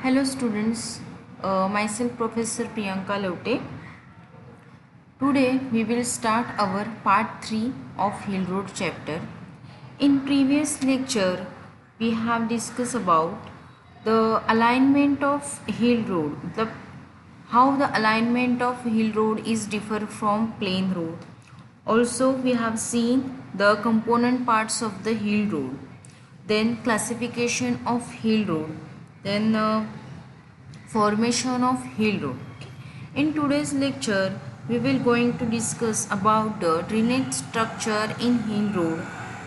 Hello students, myself Professor Priyanka Lote. Today we will start our part 3 of Hill Road chapter. In previous lecture we have discussed about the alignment of hill road, how the alignment of hill road is differ from plain road. Also we have seen the component parts of the hill road, then classification of hill road, then formation of hill road. In today's lecture we will going to discuss about the drainage structure in hill road,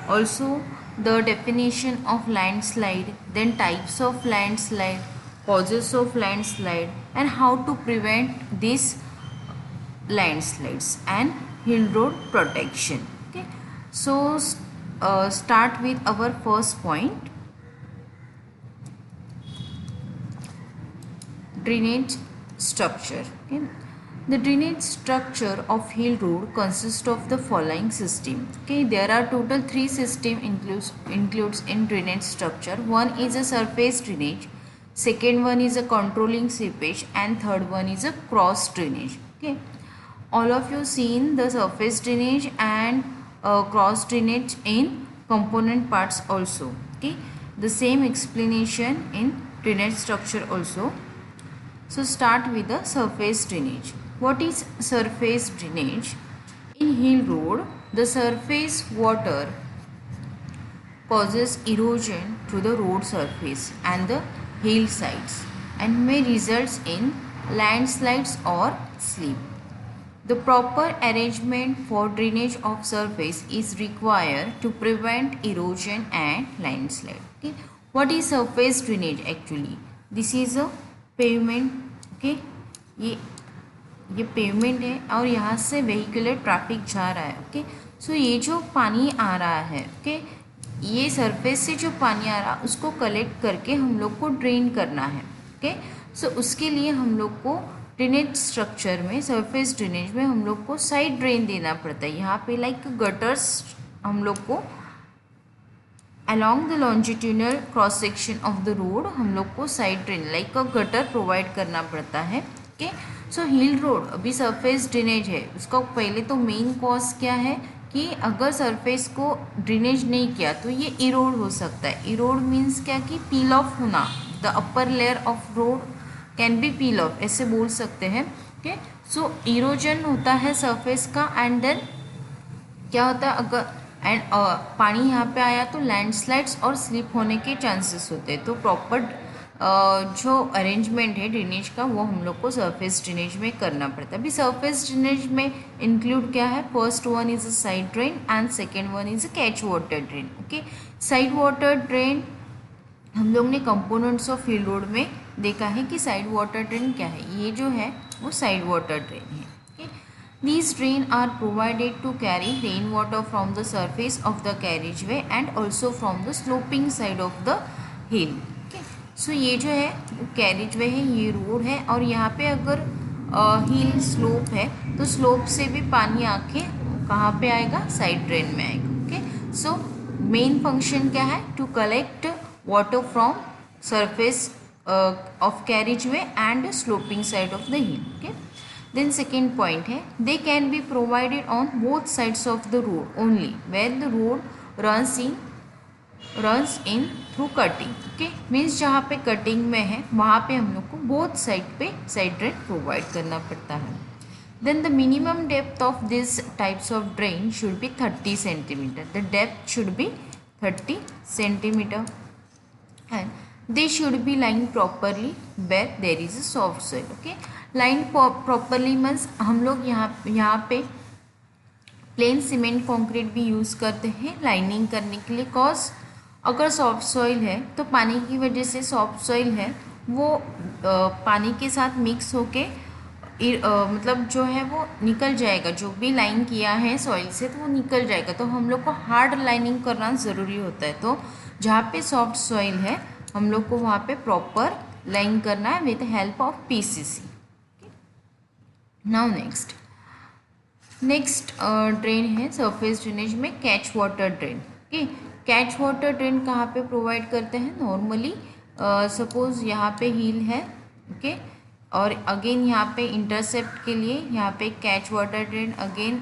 also the definition of landslide, then types of landslide, causes of landslide, and how to prevent these landslides, and hill road protection. Okay, so start with our first point, drainage structure. Okay, the drainage structure of hill road consists of the following system. Okay, there are total 3 system includes in drainage structure. One is a surface drainage, second one is a controlling seepage, and third one is a cross drainage. Okay, all of you seen the surface drainage and cross drainage in component parts also. Okay, the same explanation in drainage structure also. So start with the surface drainage. What is surface drainage? In hill road, the surface water causes erosion to the road surface and the hillsides and may result in landslides or slip. The proper arrangement for drainage of surface is required to prevent erosion and landslide. Okay. What is surface drainage actually? This is a pavement. Okay, ये pavement है और यहाँ से vehicular traffic जा रहा है. Okay, सो ये जो पानी आ रहा है, ओके, ये सरफेस से जो पानी आ रहा है उसको कलेक्ट करके हम लोग को ड्रेन करना है. ओके, सो उसके लिए हम लोग को ड्रेनेज स्ट्रक्चर में, सरफेस ड्रेनेज में हम लोग को साइड ड्रेन देना पड़ता है. यहाँ पे लाइक गटर्स हम लोग को along the longitudinal cross section of the road हम लोग को साइड ड्रेन लाइक अ गटर प्रोवाइड करना पड़ता है. ओके, सो हिल रोड अभी सरफेस ड्रेनेज है, उसका पहले तो मेन कॉज क्या है कि अगर सरफेस को ड्रेनेज नहीं किया तो ये इरोड हो सकता है. इरोड मीन्स क्या कि पील ऑफ होना, the upper layer of road can be peel of, ऐसे बोल सकते हैं. ओके, सो इरोजन होता है सरफेस का एंड देन क्या होता है, अगर एंड पानी यहाँ पे आया तो लैंडस्लाइड्स और स्लिप होने के चांसेस होते हैं. तो प्रॉपर जो अरेंजमेंट है ड्रेनेज का वो हम लोग को सरफेस ड्रेनेज में करना पड़ता है. अभी सरफेस ड्रेनेज में इंक्लूड क्या है, first one is a side drain and second one is a catch water drain. Okay, side water drain हम लोग ने कंपोनेंट्स ऑफ हिल रोड में देखा है कि साइड वाटर ड्रेन क्या है. ये जो है वो साइड वाटर ड्रेन है. These drains are provided to carry rainwater from the surface of the carriageway and also from the sloping side of the hill. Okay, so ये जो है वो carriageway है, ये रोड है और यहाँ पे अगर हिल स्लोप है तो स्लोप से भी पानी आके कहाँ पे आएगा, साइड ड्रेन में आएगा. ओके, सो मेन फंक्शन क्या है, to collect water from surface of carriageway and sloping side of the hill. Okay. Then second point है, they can be provided on both sides of the road only where the road runs in through cutting. Okay, means जहाँ पे cutting में है वहाँ पे हम लोग को बोथ साइड पे साइड ड्रेन प्रोवाइड करना पड़ता है. Then the minimum depth of these types of drain should be 30 centimeter. The depth should be 30 centimeter and they should be lined properly where there is a soft soil. Okay, line properly means हम लोग यहाँ पे plane cement concrete भी use करते हैं lining करने के लिए. कॉज अगर सॉफ्ट सॉइल है तो पानी की वजह से सॉफ्ट सॉइल है वो पानी के साथ मिक्स होके मतलब जो है वो निकल जाएगा, जो भी लाइन किया है सॉइल से तो वो निकल जाएगा. तो हम लोग को हार्ड लाइनिंग करना ज़रूरी होता है. तो जहाँ पे सॉफ्ट सॉइल है हम लोग को वहाँ पे प्रॉपर लाइन करना है with help of PCC. Now next drain है सरफेस ड्रेनेज में catch water drain. Okay, catch water drain कहाँ पे प्रोवाइड करते हैं, नॉर्मली सपोज़ यहाँ पे हील है, ओके, और अगेन यहाँ पे इंटरसेप्ट के लिए यहाँ पे कैच वाटर ड्रेन, अगेन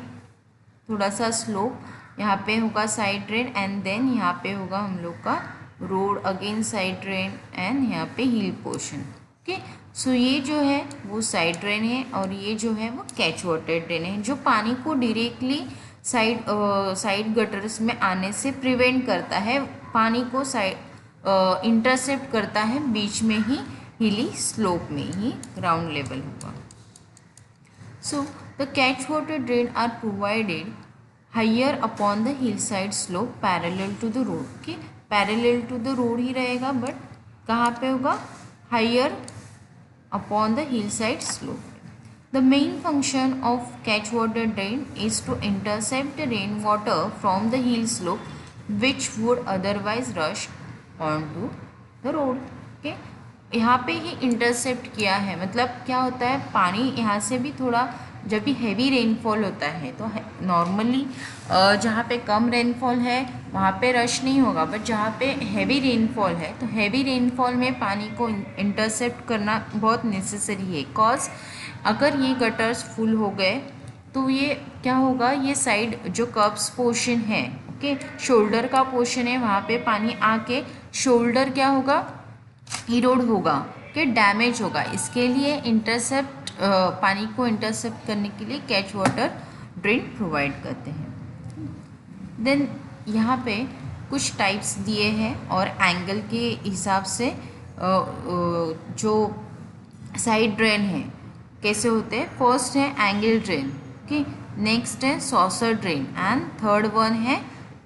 थोड़ा सा स्लोप, यहाँ पे होगा साइड ड्रेन एंड देन यहाँ पे होगा हम लोग का road, again side drain and यहाँ पे हील पोर्शन, ओके। सो ये जो है वो साइड ड्रेन है और ये जो है वो कैच वाटर ड्रेन है, जो पानी को डायरेक्टली साइड गटर्स में आने से प्रिवेंट करता है, पानी को साइड इंटरसेप्ट करता है बीच में ही, हिली स्लोप में ही ग्राउंड लेवल होगा। So the catch water drain are provided higher upon the hill side slope parallel to the road, okay, parallel to the road ही रहेगा, बट कहाँ पे होगा, higher upon the hill side slope. The main function of catch water drain is to intercept the rainwater from the hill slope which would otherwise rush onto the road, okay। यहाँ पे ही intercept किया है, मतलब क्या होता है, पानी यहाँ से भी थोड़ा, जब भी हैवी रेनफॉल होता है तो नॉर्मली जहाँ पे कम रेनफॉल है वहाँ पे रश नहीं होगा, बट जहाँ पे हैवी रेनफॉल है तो हैवी रेनफॉल में पानी को इंटरसेप्ट करना बहुत नेसेसरी है, कॉज अगर ये गटर्स फुल हो गए तो ये क्या होगा, ये साइड जो कर्व्स पोर्शन है, ओके, शोल्डर का पोर्शन है, वहाँ पे पानी आके शोल्डर क्या होगा, इरोड होगा, कि डैमेज होगा। इसके लिए इंटरसेप्ट पानी को इंटरसेप्ट करने के लिए कैच वाटर ड्रेन प्रोवाइड करते हैं। देन यहाँ पे कुछ टाइप्स दिए हैं और एंगल के हिसाब से जो साइड ड्रेन है कैसे होते हैं। फर्स्ट है एंगल ड्रेन, ओके, नेक्स्ट है saucer drain and third one है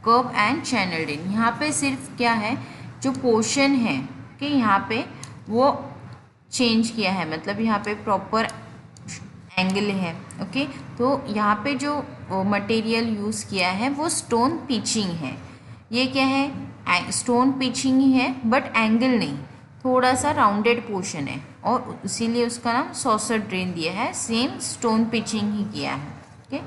कर्व एंड चैनल ड्रेन। यहाँ पे सिर्फ क्या है, जो पोर्शन है कि यहाँ पे वो चेंज किया है, मतलब यहाँ पे प्रॉपर एंगल है, ओके। तो यहाँ पे जो मटेरियल यूज़ किया है वो स्टोन पिचिंग है। ये क्या है, स्टोन पिचिंग ही है बट एंगल नहीं, थोड़ा सा राउंडेड पोर्शन है और इसीलिए उसका नाम सॉसर ड्रेन दिया है, सेम स्टोन पिचिंग ही किया है, ओके।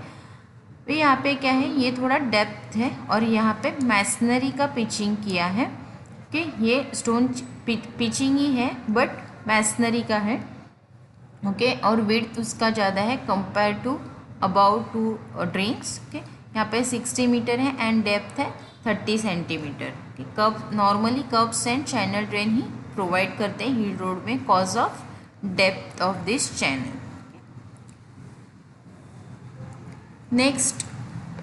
तो यहाँ पे क्या है, ये थोड़ा डेप्थ है और यहाँ पे मैसनरी का पिचिंग किया है, ओके। ये स्टोन पिचिंग ही है बट मैसनरी का है, ओके, और विड्थ उसका ज़्यादा है compare to about two drains, okay. यहाँ पे 60 मीटर है एंड डेप्थ है 30 centimetre. Curve normally curves and channel drain ही प्रोवाइड करते हैं हिल रोड में, cause of depth of this channel. Next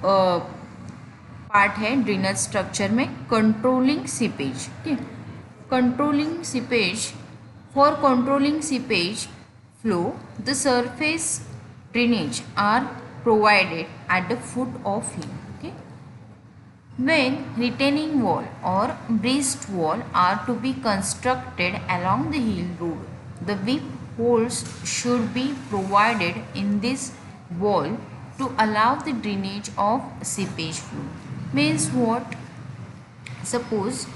part है ड्रेनेज स्ट्रक्चर में कंट्रोलिंग सीपेज, ठीक। Controlling seepage, for controlling seepage flow the surface drainage are provided at the foot of hill, okay। When retaining wall or breast wall are to be constructed along the hill road, the whip holes should be provided in this wall to allow the drainage of seepage flow. Means what? Suppose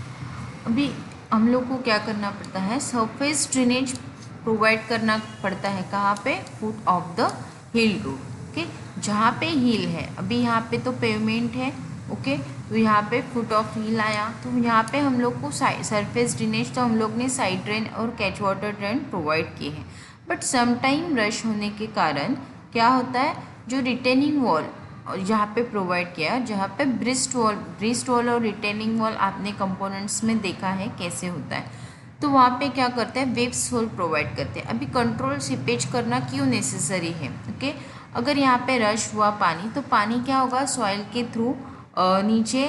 अभी हम लोग को क्या करना पड़ता है, surface drainage provide करना पड़ता है, कहाँ पे, foot of the hill road, okay. जहाँ पे हिल है, अभी यहाँ पे तो पेवमेंट है, ओके, तो यहाँ पे फुट ऑफ हिल आया, तो यहाँ पे हम लोग को सरफेस ड्रेनेज तो हम लोग ने साइड ड्रेन और कैच वाटर ड्रेन प्रोवाइड किए हैं, बट समटाइम रश होने के कारण क्या होता है, जो रिटेनिंग वॉल जहाँ पे प्रोवाइड किया, जहाँ पे ब्रिस्ट वॉल और रिटेनिंग वॉल आपने कंपोनेंट्स में देखा है कैसे होता है, तो वहाँ पे क्या करते हैं, वेब्स होल प्रोवाइड करते हैं। अभी कंट्रोल सीपेज करना क्यों नेसेसरी है, ओके। अगर यहाँ पे रश हुआ पानी, तो पानी क्या होगा, सॉइल के थ्रू नीचे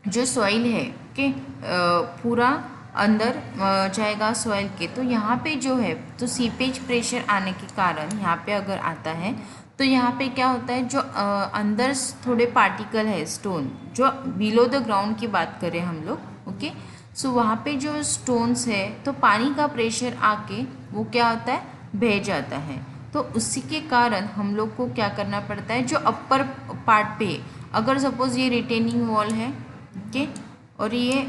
जो सॉइल है, ओके, पूरा अंदर जाएगा सॉइल के, तो यहाँ पे जो है, तो सीपेज प्रेशर आने के कारण यहाँ पे अगर आता है तो यहाँ पे क्या होता है, जो अंदर थोड़े पार्टिकल है स्टोन, जो बिलो द ग्राउंड की बात करें हम लोग, ओके। सो वहाँ पे जो स्टोन्स है, तो पानी का प्रेशर आके वो क्या होता है, बह जाता है, तो उसी के कारण हम लोग को क्या करना पड़ता है, जो अपर पार्ट पे, अगर सपोज़ ये रिटेनिंग वॉल है, ओके, और ये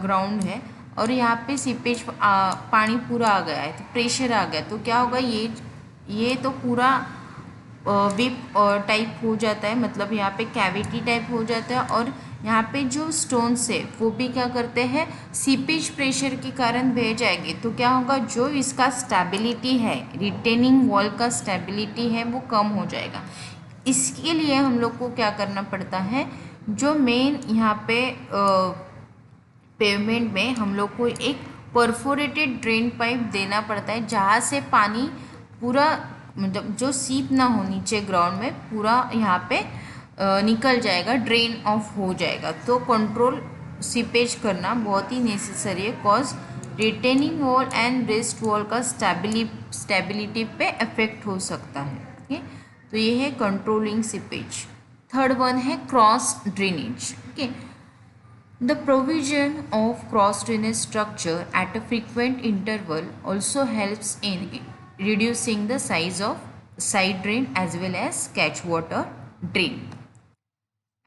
ग्राउंड है और यहाँ पे सीपेज पानी पूरा आ गया है, तो प्रेशर आ गया, तो क्या होगा, ये तो पूरा विप टाइप हो जाता है, मतलब यहाँ पे कैविटी टाइप हो जाता है और यहाँ पे जो स्टोन्स है वो भी क्या करते हैं, सीपेज प्रेशर के कारण बह जाएंगे, तो क्या होगा, जो इसका स्टेबिलिटी है, रिटेनिंग वॉल का स्टेबिलिटी है वो कम हो जाएगा। इसके लिए हम लोग को क्या करना पड़ता है, जो मेन यहाँ पे पेवमेंट में हम लोग को एक परफोरेटेड ड्रेन पाइप देना पड़ता है, जहाँ से पानी पूरा मतलब जो सीप ना हो नीचे ग्राउंड में, पूरा यहाँ पे निकल जाएगा, ड्रेन ऑफ हो जाएगा। तो कंट्रोल सीपेज करना बहुत ही नेसेसरी है, cause retaining wall and rest wall का स्टेबिलिटी पे इफेक्ट हो सकता है। ओके, तो ये है कंट्रोलिंग सीपेज। थर्ड वन है cross drainage. Okay, the provision of cross drainage structure at a frequent interval also helps in reducing the size of side drain as well as catch water drain.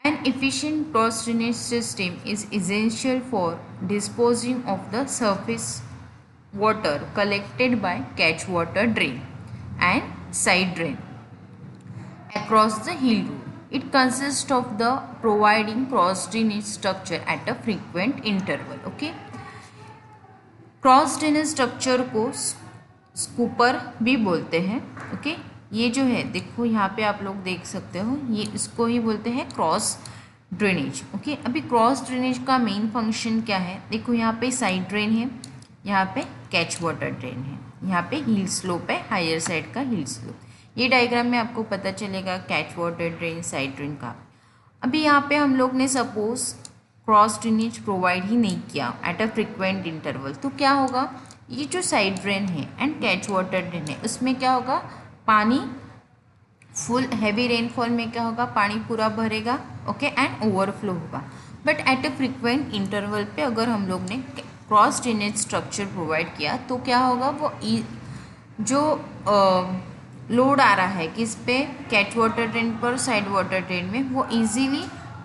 An efficient cross drainage system is essential for disposing of the surface water collected by catch water drain and side drain across the hill road. It consists of the providing cross drainage structure at a frequent interval. Okay, cross drainage structure को scooper भी बोलते हैं। Okay, ये जो है देखो यहाँ पे आप लोग देख सकते हो, ये इसको ही बोलते हैं क्रॉस ड्रेनेज। ओके, अभी क्रॉस ड्रेनेज का मेन फंक्शन क्या है, देखो यहाँ पे साइड ड्रेन है, यहाँ पे कैच वाटर ड्रेन है, यहाँ पे हिल स्लोप है, हायर साइड का हिल स्लोप। ये डायग्राम में आपको पता चलेगा catch water drain, side drain का। अभी यहाँ पे हम लोग ने सपोज क्रॉस ड्रेनेज प्रोवाइड ही नहीं किया एट अ फ्रिक्वेंट इंटरवल, तो क्या होगा, ये जो साइड ड्रेन है एंड कैच वाटर ड्रेन है, उसमें क्या होगा, पानी फुल हैवी रेनफॉल में क्या होगा, पानी पूरा भरेगा। ओके, एंड ओवरफ्लो होगा। But at a frequent interval पे अगर हम लोग ने क्रॉस ड्रेनेज स्ट्रक्चर प्रोवाइड किया तो क्या होगा, वो जो लोड आ रहा है किस पे, कैच वाटर ड्रेन पर, साइड वाटर ड्रेन में, वो इजीली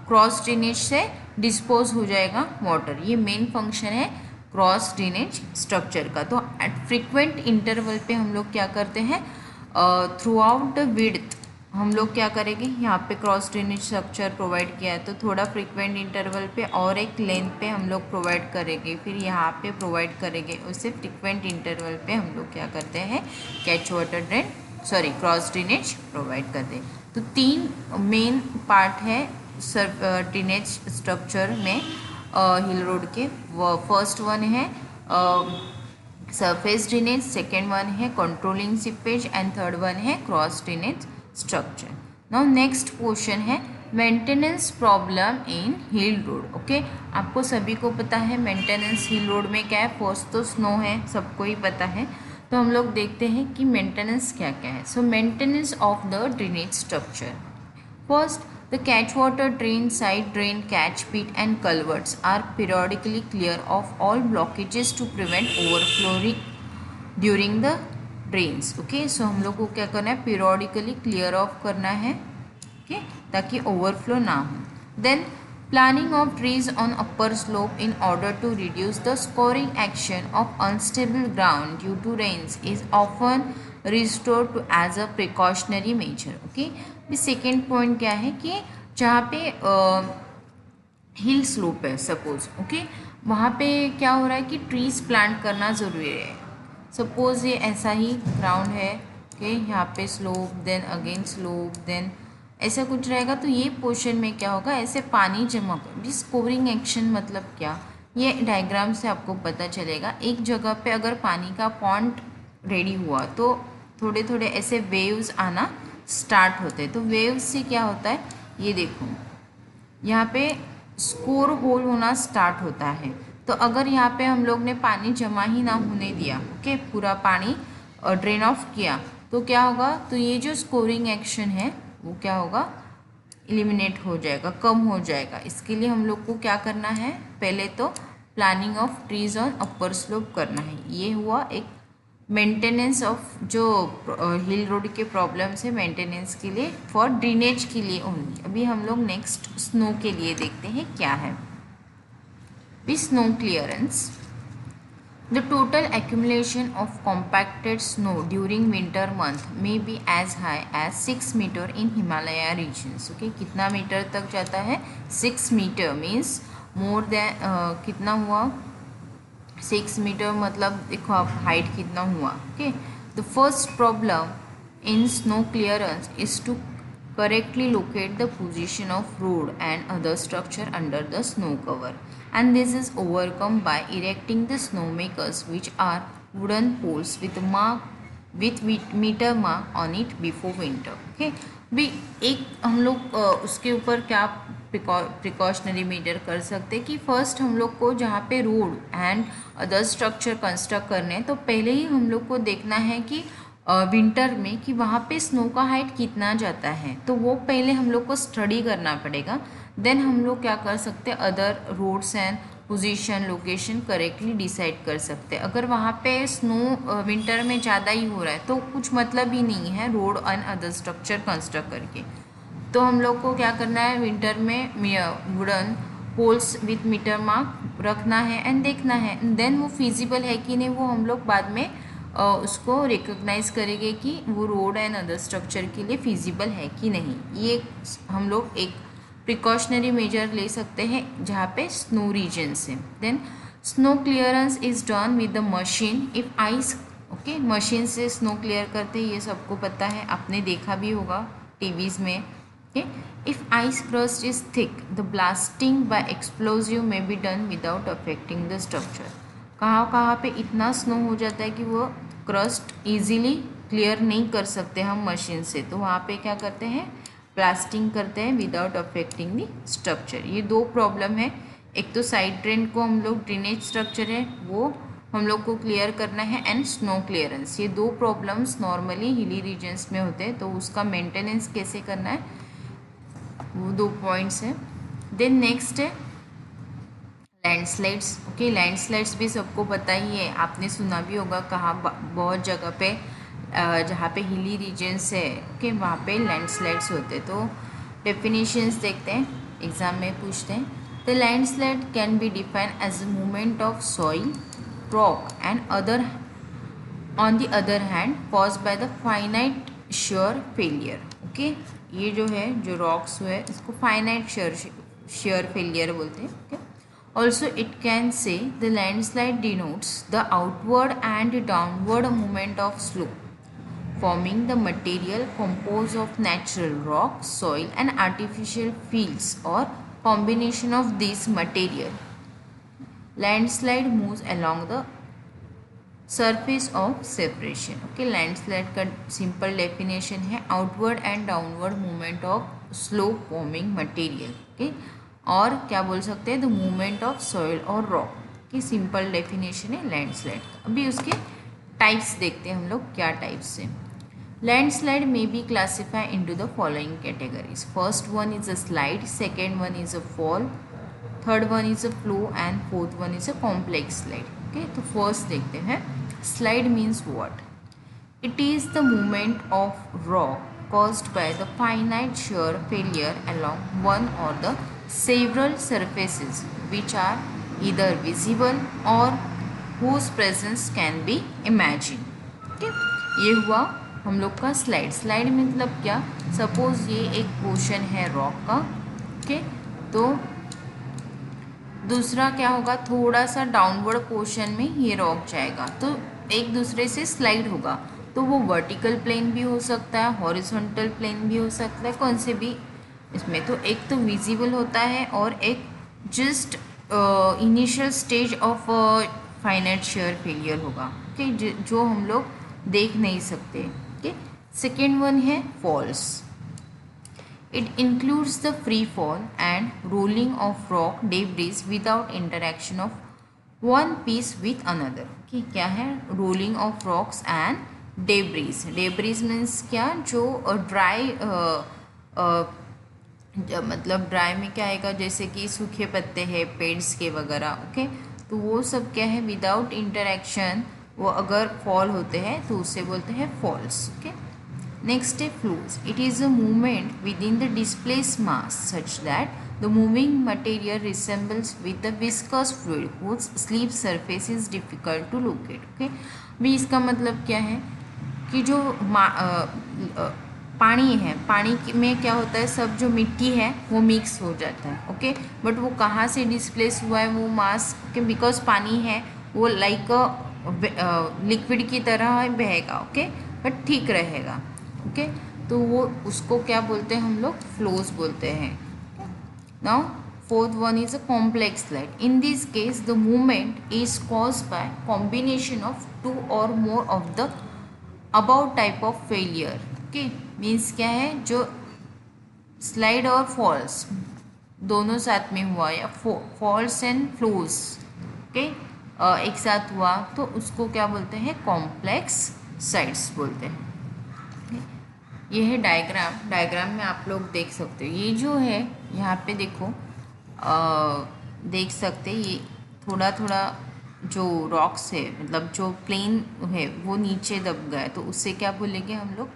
क्रॉस ड्रेनेज से डिस्पोज हो जाएगा वाटर। ये मेन फंक्शन है क्रॉस ड्रेनेज स्ट्रक्चर का। तो एट फ्रिक्वेंट इंटरवल पे हम लोग क्या करते हैं, थ्रू आउट द विड्थ हम लोग क्या करेंगे, यहाँ पे क्रॉस ड्रेनेज स्ट्रक्चर प्रोवाइड किया है तो थोड़ा फ्रिक्वेंट इंटरवल पे और एक लेंथ पे हम लोग प्रोवाइड करेंगे, फिर यहाँ पे प्रोवाइड करेंगे, उससे फ्रिक्वेंट इंटरवल पे हम लोग क्या करते हैं, catch water drain cross drainage provide कर दें। तो तीन मेन पार्ट है ड्रेनेज स्ट्रक्चर में हिल रोड के। फर्स्ट वन है सरफेस ड्रेनेज, सेकेंड वन है controlling seepage and third one है cross drainage structure. Now next portion है maintenance problem in hill road. Okay, आपको सभी को पता है मेंटेनेंस हिल रोड में क्या है, फर्स्ट तो स्नो है, सबको ही पता है। तो हम लोग देखते हैं कि मेंटेनेंस क्या क्या है। So maintenance of the drainage structure, first the catch water drain, side drain, catch pit and culverts are periodically clear of all blockages to prevent overflowing during the drains. Okay, so हम लोग को क्या करना है, periodically clear of करना है, okay, ताकि overflow ना हो। Then planning of trees on upper slope in order to reduce the scoring action of unstable ground due to rains is often restored to as a precautionary measure. Okay, the second point क्या है कि जहाँ पे hill slope है suppose, okay, वहाँ पे क्या हो रहा है कि ट्रीज प्लांट करना ज़रूरी है। सपोज ये ऐसा ही ग्राउंड है, ओके, यहाँ पे slope, then again slope, then ऐसा कुछ रहेगा, तो ये पोर्शन में क्या होगा, ऐसे पानी जमा कर, स्कोरिंग एक्शन मतलब क्या, ये डायग्राम से आपको पता चलेगा। एक जगह पे अगर पानी का पॉन्ड रेडी हुआ तो थोड़े थोड़े ऐसे वेव्स आना स्टार्ट होते हैं। तो वेव्स से क्या होता है, ये देखो यहाँ पे स्कोर होल होना स्टार्ट होता है। तो अगर यहाँ पे हम लोग ने पानी जमा ही ना होने दिया, ओके, पूरा पानी ड्रेन ऑफ किया, तो क्या होगा, तो ये जो स्कोरिंग एक्शन है वो क्या होगा, एलिमिनेट हो जाएगा, कम हो जाएगा। इसके लिए हम लोग को क्या करना है, पहले तो planning of trees on upper slope करना है। ये हुआ एक मेंटेनेंस ऑफ जो हिल रोड के प्रॉब्लम्स है, मेंटेनेंस के लिए, फॉर ड्रेनेज के लिए ओनली। अभी हम लोग नेक्स्ट स्नो के लिए देखते हैं क्या है। Snow clearance, The total accumulation of compacted snow during winter month may be as high as 6 meter in Himalaya regions. Okay, कितना मीटर तक जाता है? 6 मीटर मीन्स मोर देन कितना हुआ? 6 मीटर मतलब देखो आप हाइट कितना हुआ. Okay, the first problem in snow clearance is to correctly locate the position of road and other structure under the snow cover, and this is overcome by erecting the snowmakers, which are wooden poles with meter mark on it before winter. Okay, भी एक हम लोग उसके ऊपर क्या precautionary major कर सकते हैं कि फर्स्ट हम लोग को जहाँ पे road and other structure construct करने हैं तो पहले ही हम लोग को देखना है कि विंटर में कि वहाँ पे स्नो का हाइट कितना जाता है, तो वो पहले हम लोग को स्टडी करना पड़ेगा. देन हम लोग क्या कर सकते हैं, other roads and position location correctly decide कर सकते हैं. अगर वहाँ पे स्नो विंटर में ज़्यादा ही हो रहा है तो कुछ मतलब ही नहीं है road and other structure construct करके. तो हम लोग को क्या करना है, विंटर में wooden poles with metre mark रखना है एंड देखना है. देन वो फिजिबल है कि नहीं वो हम लोग बाद में उसको रिकॉग्नाइज करेंगे कि वो रोड एंड अदर स्ट्रक्चर के लिए फिजिबल है कि नहीं. ये हम लोग एक प्रिकॉशनरी मेजर ले सकते हैं जहाँ पे स्नो रीजन से. Than snow clearance is done with the machine if ice. Okay, machine से स्नो क्लियर करते हैं, ये सबको पता है, आपने देखा भी होगा टीवीज़ में. Okay, if ice crust is thick the blasting by explosive may be done without affecting the structure. कहाँ पे इतना स्नो हो जाता है कि वो क्रस्ट इजीली क्लियर नहीं कर सकते हम मशीन से, तो वहाँ पे क्या करते हैं, ब्लास्टिंग करते हैं विदाउट अफेक्टिंग द स्ट्रक्चर. ये दो प्रॉब्लम है. एक तो साइड ड्रेन को हम लोग ड्रेनेज स्ट्रक्चर है वो हम लोग को क्लियर करना है एंड स्नो क्लियरेंस. ये दो प्रॉब्लम्स नॉर्मली हिली रीजन्स में होते हैं, तो उसका मेंटेनेंस कैसे करना है वो दो पॉइंट्स हैं. देन नेक्स्ट है लैंडस्लाइड्स. ओके, लैंडस्लाइड्स भी सबको पता ही है, आपने सुना भी होगा कहाँ बहुत जगह पे जहाँ पे हिली रीजन्स है ओके वहाँ पे लैंडस्लाइड्स होते हैं. तो डेफिनेशंस देखते हैं, एग्जाम में पूछते हैं. The landslide can be defined as a movement of soil rock and other on the other hand caused by the finite shear failure. Okay, ये जो है जो रॉक्स हुए इसको फाइनाइट शेयर फेलियर बोलते हैं. Okay, also it can say the landslide denotes the outward and downward movement of slope forming the material composed of natural rock, soil and artificial fields or combination of these material. Landslide moves along the surface of separation. Okay, landslide का simple definition है outward and downward movement of slope forming material. Okay, और क्या बोल सकते हैं, the movement of soil और rock की simple definition है लैंडस्लाइड. अभी उसके टाइप्स देखते हैं हम लोग क्या टाइप्स हैं. लैंडस्लाइड में be classify into the following categories. First one is a slide, second one is a fall, third one is a flow and fourth one is a complex slide. Okay, तो first देखते हैं. Slide means what? It is the movement of rock caused by the finite shear failure along one or the several surfaces which are either visible or whose presence can be imagined. Okay, ये हुआ हम लोग का slide. Slide मतलब क्या, suppose ये एक portion है रॉक का. ओके, तो दूसरा क्या होगा, थोड़ा सा डाउनवर्ड पोर्शन में ये रॉक जाएगा तो एक दूसरे से स्लाइड होगा. तो वो वर्टिकल प्लेन भी हो सकता है, हॉरिजॉन्टल प्लेन भी हो सकता है, कौन से भी इसमें. तो एक तो विजिबल होता है और एक just initial stage of finite shear failure होगा. ओके, जो हम लोग देख नहीं सकते. ओके, सेकेंड वन है falls. It includes the free fall and rolling of rock debris without interaction of one piece with another. Okay, क्या है, rolling of rocks and debris. Debris means क्या, जो ड्राई मतलब ड्राई में क्या आएगा, जैसे कि सूखे पत्ते हैं पेड्स के वगैरह. ओके, तो वो सब क्या है, विदाउट इंटरेक्शन वो अगर फॉल होते हैं तो उसे बोलते हैं फॉल्स. ओके, नेक्स्ट है flows. It is a movement within the displace mass such that the moving material resembles with the viscous fluid whose slip surface is difficult to locate. Okay, भी इसका मतलब क्या है कि जो पानी है, में क्या होता है, सब जो मिट्टी है वो मिक्स हो जाता है। ओके, बट वो कहाँ से डिस्प्लेस हुआ है, वो मास के बिकॉज पानी है वो लाइक लिक्विड की तरह बहेगा। ओके, बट ठीक रहेगा। ओके, तो वो उसको क्या बोलते हैं हम लोग, फ्लोज बोलते हैं। Now fourth one is a complex slide. In this case the movement is caused by combination of two or more of the above type of failure. Okay, means क्या है, जो स्लाइड और फॉल्स दोनों साथ में हुआ या फॉल्स एंड फ्लोज ओके एक साथ हुआ तो उसको क्या बोलते हैं, कॉम्प्लेक्स साइड्स बोलते हैं। ये है डायग्राम में आप लोग देख सकते हो। ये जो है यहाँ पे देखो देख सकते ये थोड़ा थोड़ा जो रॉक्स है, मतलब जो प्लेन है वो नीचे दब गया, तो उससे क्या बोलेंगे हम लोग,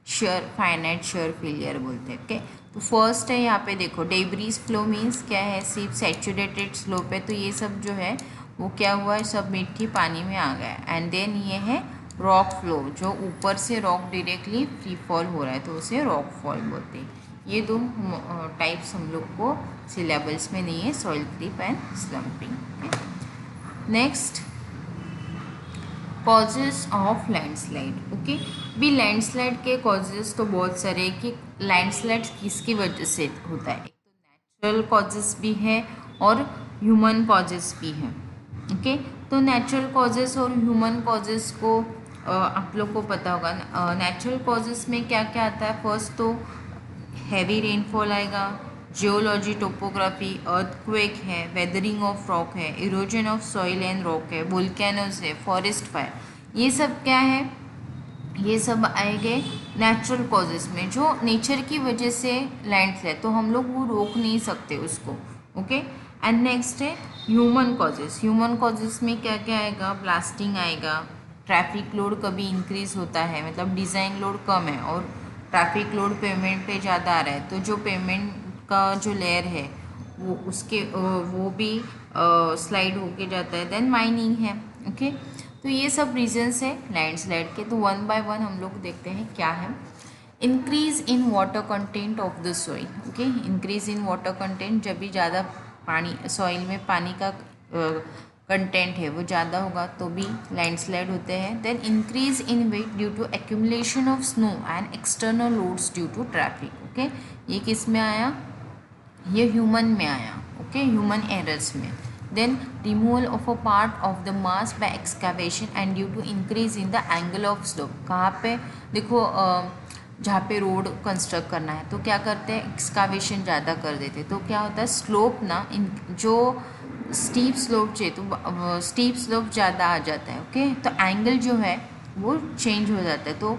शेयर, फाइनाइट शेयर फेलियर बोलते हैं। ओके, तो फर्स्ट है यहाँ पे देखो डेब्रीज फ्लो मीन्स क्या है, सिर्फ सैचुरेटेड स्लोप है, तो ये सब जो है वो क्या हुआ है, सब मिट्टी पानी में आ गया। एंड देन ये है रॉक फ्लो, जो ऊपर से रॉक डायरेक्टली फ्री फॉल हो रहा है तो उसे रॉक फॉल बोलते हैं। ये दो टाइप्स हम लोग को सिलेबल्स में नहीं है, soil creep and slumping. Next, causes of landslide. Okay, भी लैंडस्लाइड के कॉजेज तो बहुत सारे कि लैंडस्लाइड किसकी वजह से होता है, एक तो नेचुरल कॉजेज भी है और ह्यूमन कॉजेज भी है। ओके, तो नेचुरल कॉजेज और ह्यूमन कॉजेज को आप लोग को पता होगा। नेचुरल कॉजेज में क्या क्या आता है, फर्स्ट तो हैवी रेनफॉल आएगा, जियोलॉजी, टोपोग्राफी, अर्थक्वेक है, वेदरिंग ऑफ रॉक है, erosion of soil and rock है, वोल्केनोज है, फॉरेस्ट फायर, ये सब क्या है, ये सब आएंगे नेचुरल कॉजेस में, जो नेचर की वजह से लैंडस्लाइड, तो हम लोग वो रोक नहीं सकते उसको। ओके, एंड नेक्स्ट है ह्यूमन कॉजेस। ह्यूमन कॉजेस में क्या क्या आएगा, ब्लास्टिंग आएगा, ट्रैफिक लोड कभी इंक्रीज होता है, मतलब डिज़ाइन लोड कम है और ट्रैफिक लोड पेमेंट पे ज़्यादा आ रहा है, तो जो पेमेंट का जो लेयर है वो उसके वो भी स्लाइड होके जाता है। देन माइनिंग है। ओके, तो ये सब रीजंस है लैंडस्लाइड के, तो वन बाय वन हम लोग देखते हैं क्या है। Increase in water content of the soil. Okay, increase in water content, जब भी ज़्यादा पानी सॉइल में पानी का कंटेंट है वो ज़्यादा होगा तो भी लैंडस्लाइड होते हैं। Then increase in weight due to accumulation of snow and external loads due to traffic. Okay, ये किस में आया, ये ह्यूमन में आया। ओके, ह्यूमन एरर्स में। Then removal of a part of the mass by excavation and due to increase in the angle of slope. कहाँ पे देखो जहाँ पे रोड कंस्ट्रक्ट करना है तो क्या करते हैं, एक्सकावेशन ज़्यादा कर देते, तो क्या होता है स्लोप ना, जो स्टीप स्लोप चाहिए तो स्टीप स्लोप ज़्यादा आ जाता है। ओके, तो एंगल जो है वो चेंज हो जाता है, तो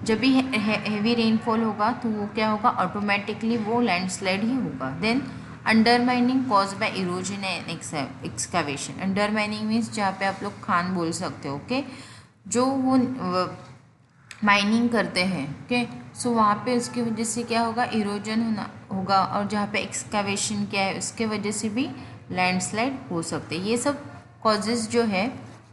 जब भी हैवी रेनफॉल होगा तो वो क्या होगा, ऑटोमेटिकली वो लैंडस्लाइड ही होगा। Then undermining cause by erosion and excavation. Undermining means जहाँ पे आप लोग खान बोल सकते हो। ओके, जो वो माइनिंग करते हैं। ओके, सो वहाँ पे उसकी वजह से क्या होगा, इरोजन होगा, और जहाँ पे एक्सकावेशन क्या है उसके वजह से भी लैंडस्लाइड हो सकते हैं। ये सब कॉजेज जो है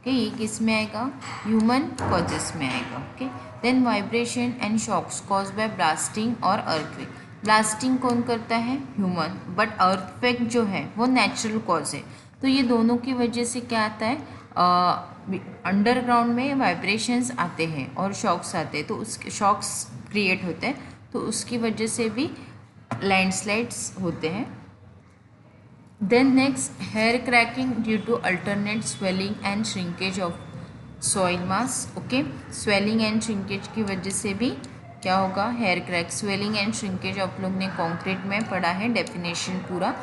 कि ये किस में आएगा, ह्यूमन कॉजेस में आएगा। Okay, then vibration and shocks cause by blasting और अर्थक्वेक। ब्लास्टिंग कौन करता है, ह्यूमन, बट अर्थक्वेक जो है वो नेचुरल कॉज है, तो ये दोनों की वजह से क्या आता है, अंडरग्राउंड में वाइब्रेशंस आते हैं और शॉक्स आते हैं, तो उसके शॉक्स क्रिएट होते हैं, तो उसकी वजह से भी लैंडस्लाइड्स होते हैं। Then next, hair cracking due to alternate swelling and shrinkage of soil mass. Okay, swelling and shrinkage की वजह से भी क्या होगा, hair crack. Swelling and shrinkage आप लोग ने कॉन्क्रीट में पढ़ा है डेफिनेशन पूरा।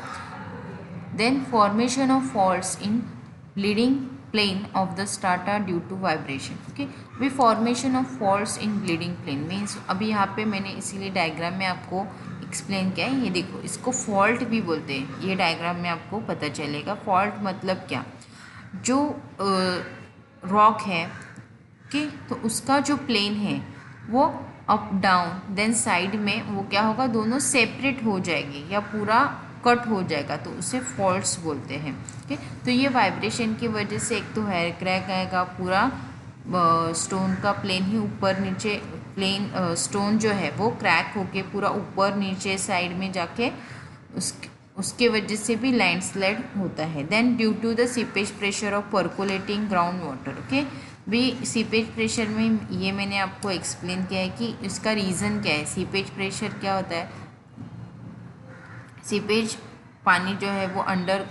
Then formation of faults in bleeding plane of the strata due to vibration. Okay, we formation of faults in bleeding plane means, अभी यहाँ पे मैंने इसीलिए डायग्राम में आपको एक्सप्लेन किया है। ये देखो, इसको फॉल्ट भी बोलते हैं, ये डायग्राम में आपको पता चलेगा। फॉल्ट मतलब क्या, जो रॉक है ओके, तो उसका जो प्लेन है वो अप डाउन, देन साइड में वो क्या होगा, दोनों सेपरेट हो जाएंगे या पूरा कट हो जाएगा तो उसे फॉल्ट्स बोलते हैं। ओके, तो ये वाइब्रेशन की वजह से एक तो हेयर क्रैक आएगा, पूरा स्टोन का प्लेन ही ऊपर नीचे, प्लेन स्टोन जो है वो क्रैक होके पूरा ऊपर नीचे साइड में जाके उसके वजह से भी लैंडस्लाइड होता है। Then due to the seepage pressure of percolating ground water. Okay, भी सीपेज प्रेशर में ये मैंने आपको एक्सप्लेन किया है कि इसका रीज़न क्या है। सीपेज प्रेशर क्या होता है, सीपेज पानी जो है वो अंडर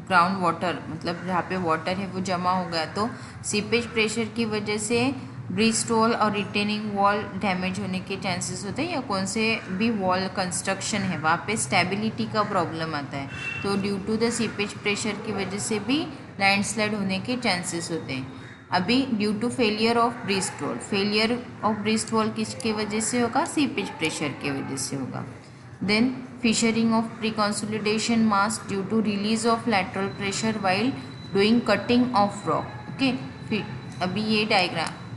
ग्राउंड वाटर, मतलब जहाँ पे वाटर है वो जमा हो गया, तो सीपेज प्रेशर की वजह से ब्रीस्ट वॉल और रिटेनिंग वॉल डैमेज होने के चांसेस होते हैं, या कौन से भी वॉल कंस्ट्रक्शन है वहाँ पे स्टेबिलिटी का प्रॉब्लम आता है, तो due to the seepage pressure की वजह से भी लैंडस्लाइड होने के चांसेस होते हैं। अभी due to failure of breast wall, failure of breast wall किसके वजह से होगा, सीपेज प्रेशर की वजह से होगा। Then fissuring of pre-consolidation mass due to release of lateral pressure while doing cutting of rock. Okay, अभी ये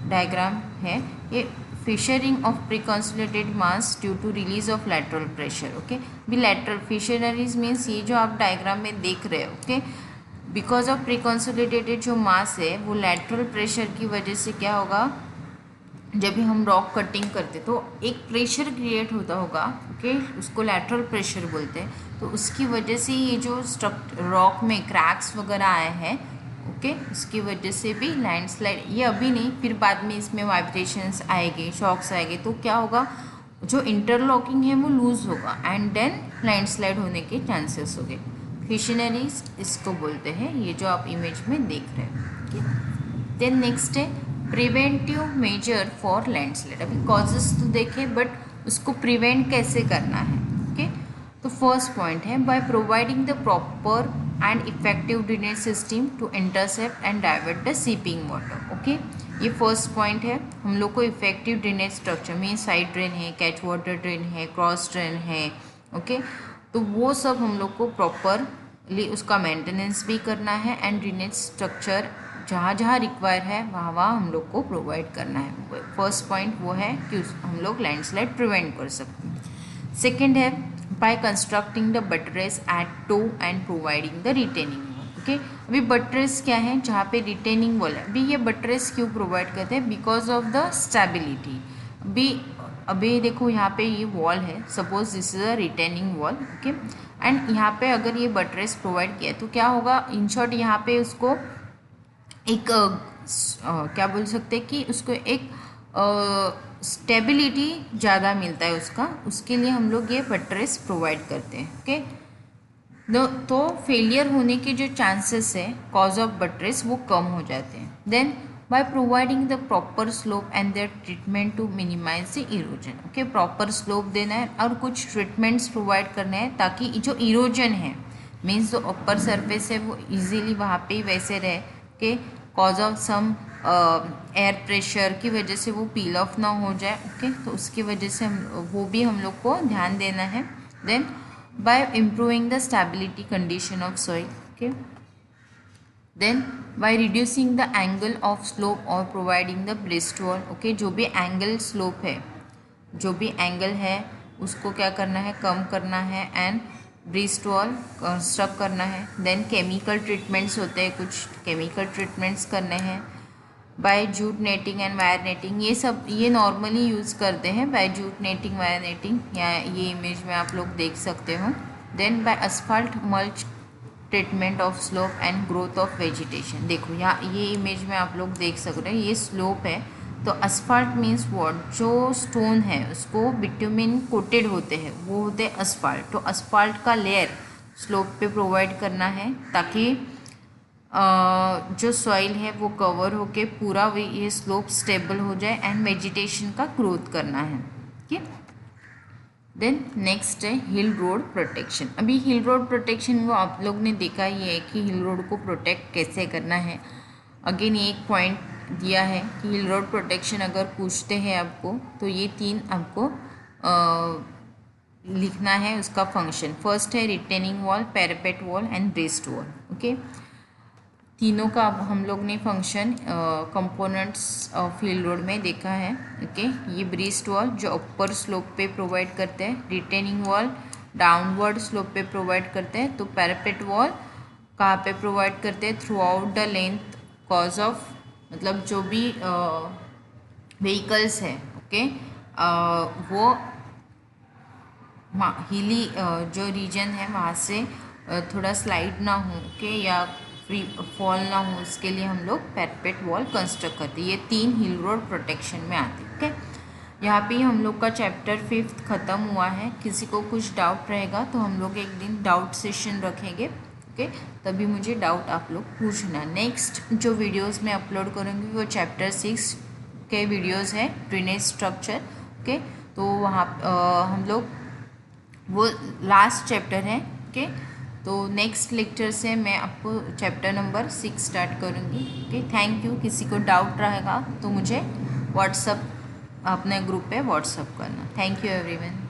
डायग्राम है, ये fissuring of pre-consolidated mass due to release of lateral pressure. Okay, भी lateral fissures means ये जो आप diagram में देख रहे हो, ओके, बिकॉज ऑफ प्री-कंसोलिडेटेड जो मास है वो लैटरल प्रेशर की वजह से क्या होगा, जब भी हम रॉक कटिंग करते तो एक प्रेशर क्रिएट होता होगा, ओके, उसको लैटरल प्रेशर बोलते हैं, तो उसकी वजह से ये जो रॉक में क्रैक्स वगैरह आए हैं, ओके, उसकी वजह से भी लैंडस्लाइड, ये अभी नहीं, फिर बाद में इसमें वाइब्रेशंस आएंगे, शॉक्स आएंगे, तो क्या होगा, जो इंटरलॉकिंग है वो लूज होगा एंड देन लैंडस्लाइड होने के चांसेस होंगे। फिशनरीज इसको बोलते हैं, ये जो आप इमेज में देख रहे हो। देन नेक्स्ट है प्रिवेंटिव मेजर फॉर लैंडस्लाइड। अभी कॉजेस तो देखें, बट उसको प्रिवेंट कैसे करना है। ओके, तो फर्स्ट पॉइंट है by providing the proper and effective drainage system to intercept and divert the seeping water. Okay, ये फर्स्ट पॉइंट है। हम लोग को इफेक्टिव ड्रेनेज स्ट्रक्चर में साइड ड्रेन है, कैच वाटर ड्रेन है, क्रॉस ड्रेन है, ओके, तो वो सब हम लोग को प्रॉपरली उसका मेंटेनेंस भी करना है एंड ड्रेनेज स्ट्रक्चर जहाँ जहाँ रिक्वायर है वहाँ वहाँ हम लोग को प्रोवाइड करना है। फर्स्ट पॉइंट वो है कि हम लोग लैंडस्लाइड प्रिवेंट कर सकते हैं। सेकेंड है by constructing the buttress at toe and providing the retaining wall. Okay, अभी बटरेस क्या है, जहाँ पे रिटेनिंग वॉल है, अभी ये बटरेस क्यों प्रोवाइड करते हैं, बिकॉज ऑफ द स्टेबिलिटी। अभी देखो यहाँ पे ये वॉल है, suppose this is a retaining wall, okay, and यहाँ पे अगर ये बटरेस प्रोवाइड किया तो क्या होगा, इन शॉर्ट यहाँ पे उसको एक क्या बोल सकते हैं कि उसको एक स्टेबिलिटी ज़्यादा मिलता है उसका, उसके लिए हम लोग ये बटरेस प्रोवाइड करते हैं। ओके, तो फेलियर होने के जो चांसेस है कॉज ऑफ बटरेस वो कम हो जाते हैं। Then by providing the proper slope and their treatment to minimise the erosion. Okay, proper slope देना है और कुछ ट्रीटमेंट्स प्रोवाइड करने हैं ताकि जो इरोजन है, मीन्स जो अपर सरफेस है वो इजीली वहाँ पे ही वैसे रहे के, cause of some air pressure की वजह से वो पील ऑफ ना हो जाए। ओके, तो उसकी वजह से वो भी हम लोग को ध्यान देना है। Then by improving the stability condition of soil. Okay, then by reducing the angle of slope और providing the breast wall. Okay, जो भी एंगल स्लोप है, जो भी एंगल है उसको क्या करना है, कम करना है एंड ब्रीस्ट वॉल कंस्ट्रक्ट करना है। देन केमिकल ट्रीटमेंट्स होते हैं, कुछ केमिकल ट्रीटमेंट्स करने हैं by jute netting and wire netting, ये सब ये नॉर्मली यूज़ करते हैं by jute netting, wire netting, या ये इमेज में आप लोग देख सकते हो। Then by asphalt mulch treatment of slope and growth of vegetation. देखो यहाँ ये इमेज में आप लोग देख सकते हैं, ये स्लोप है, तो असफाल्ट मीन्स वॉट, जो स्टोन है उसको बिट्यूमिन कोटेड होते हैं वो होते हैं असफाल्ट, तो असफाल्ट का लेयर स्लोप पे प्रोवाइड करना है ताकि जो सॉइल है वो कवर होके पूरा ये स्लोप स्टेबल हो जाए एंड वेजिटेशन का ग्रोथ करना है। ठीक है, देन नेक्स्ट है हिल रोड प्रोटेक्शन। अभी हिल रोड प्रोटेक्शन वो आप लोग ने देखा ही है कि हिल रोड को प्रोटेक्ट कैसे करना है। अगेन ये एक पॉइंट दिया है कि हिल रोड प्रोटेक्शन अगर पूछते हैं आपको तो ये 3 आपको लिखना है उसका फंक्शन। फर्स्ट है retaining wall, parapet wall and breast wall. Okay, तीनों का अब हम लोग ने function components of hill road में देखा है। ओके, ये ब्रेस्ट वॉल जो अपर स्लोप पे प्रोवाइड करते हैं, रिटेनिंग वॉल डाउनवर्ड स्लोप पे प्रोवाइड करते हैं। तो पैरापेट वॉल कहाँ पे प्रोवाइड करते हैं? Through out the length cause of, मतलब जो भी व्हीकल्स है, ओके, वो हिली जो रीजन है वहाँ से थोड़ा स्लाइड ना हो, ओके, या फ्री फॉल ना हो, उसके लिए हम लोग पैरापेट वॉल कंस्ट्रक्ट करते हैं। ये 3 हिल रोड प्रोटेक्शन में आते हैं, ओके। यहाँ पे हम लोग का चैप्टर 5 ख़त्म हुआ है। किसी को कुछ डाउट रहेगा तो हम लोग एक दिन डाउट सेशन रखेंगे, ओके, तभी मुझे डाउट आप लोग पूछना। नेक्स्ट जो वीडियोस मैं अपलोड करूँगी वो चैप्टर 6 के वीडियोस है, ड्रेनेज स्ट्रक्चर, ओके। तो वहाँ हम लोग वो लास्ट चैप्टर है, ओके। तो नेक्स्ट लेक्चर से मैं आपको चैप्टर नंबर 6 स्टार्ट करूँगी, ओके। Thank you. किसी को डाउट रहेगा तो मुझे व्हाट्सअप, अपने ग्रुप पे व्हाट्सअप करना। Thank you everyone.